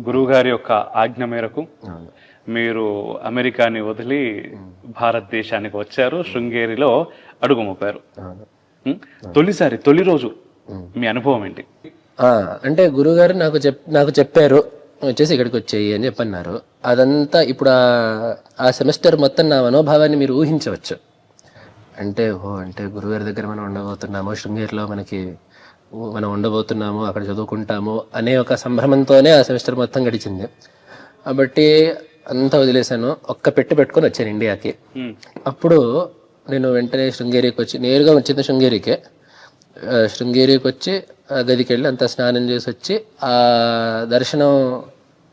గురువు గారి యొక్క ఆజ్ఞ మేరకు మీరు అమెరికాని వదిలి భారతదేశానికి వచ్చారు, శృంగేరిలో అడుగు మోపారు. తొలిసారి తొలి రోజు మీ అనుభవం ఏంటి? అంటే గురువుగారు నాకు చెప్పారు వచ్చేసి ఇక్కడికి వచ్చేయి అని చెప్పన్నారు. అదంతా ఇప్పుడు ఆ సెమిస్టర్ మొత్తం నా మనోభావాన్ని మీరు ఊహించవచ్చు. అంటే అంటే గురువుగారి దగ్గర మనం ఉండబోతున్నాము, శృంగేరిలో మనం ఉండబోతున్నాము, అక్కడ చదువుకుంటాము అనే ఒక సంభ్రమంతోనే ఆ సెమిస్టర్ మొత్తం గడిచింది. కాబట్టి అంతా వదిలేశాను, ఒక్క పెట్టుకొని వచ్చాను ఇండియాకి. అప్పుడు నేను వెంటనే శృంగేరికి వచ్చి, నేరుగా వచ్చింది శృంగేరికి వచ్చి గదికి వెళ్ళి అంతా స్నానం చేసి వచ్చి ఆ దర్శనం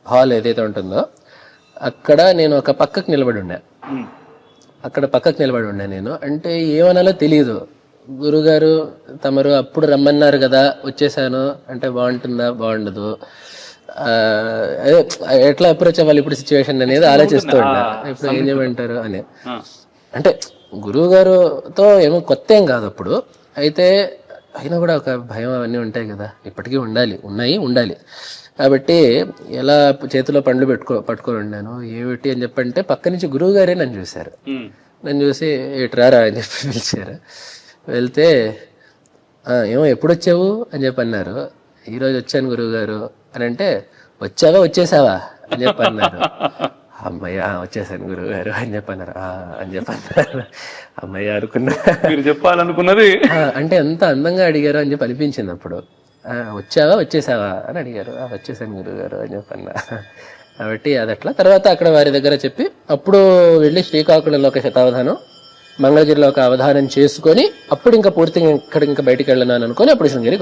హాల్ ఏదైతే ఉంటుందో అక్కడ నేను ఒక పక్కకు నిలబడి ఉన్నా నేను. అంటే ఏమనాలో తెలియదు. గురుగారు తమరు అప్పుడు రమ్మన్నారు కదా, వచ్చేసాను అంటే బాగుంటుందా బాగుండదు, ఎట్లా అప్రోచ్ అవ్వాలి ఇప్పుడు సిచ్యువేషన్ అనేది ఆలోచిస్తూ ఉన్నా. ఇప్పుడు ఏం చేయమంటారు అని. అంటే గురువు గారుతో ఏమో కొత్త ఏం కాదు అప్పుడు, అయితే అయినా కూడా ఒక భయం అవన్నీ ఉంటాయి కదా, ఇప్పటికీ ఉండాలి. కాబట్టి ఎలా చేతిలో పండ్లు పట్టుకొని ఉన్నాను. ఏమిటి అని చెప్పంటే పక్క నుంచి గురువు గారే నన్ను చూశారు. నన్ను చూసి ఎటురారా అని చెప్పి పిలిచారు. వెళ్తే ఏమో ఎప్పుడు వచ్చావు అని చెప్పి అన్నారు. ఈరోజు వచ్చాను గురువు గారు అని అంటే, వచ్చేసావా అని చెప్పి అన్నారు. అమ్మయ్య వచ్చేసాను గురువు గారు అని చెప్పన్నారు. అమ్మయ్య అనుకున్నా. మీరు చెప్పాలనుకున్నది అంటే ఎంత అందంగా అడిగారు అని చెప్పి అనిపించింది అప్పుడు. వచ్చేసావా అని అడిగారు. వచ్చేసాను గురువు గారు అని చెప్పన్నా. కాబట్టి అదట్లా తర్వాత అక్కడ వారి దగ్గర చెప్పి అప్పుడు వెళ్ళి శ్రీకాకుళంలో ఒక శతావధానం, మంగళగిరిలో ఒక అవధానం చేసుకొని అప్పుడు ఇంకా పూర్తిగా ఇంకా బయటికి వెళ్ళను అనుకొని అప్పుడు శృంగేరికి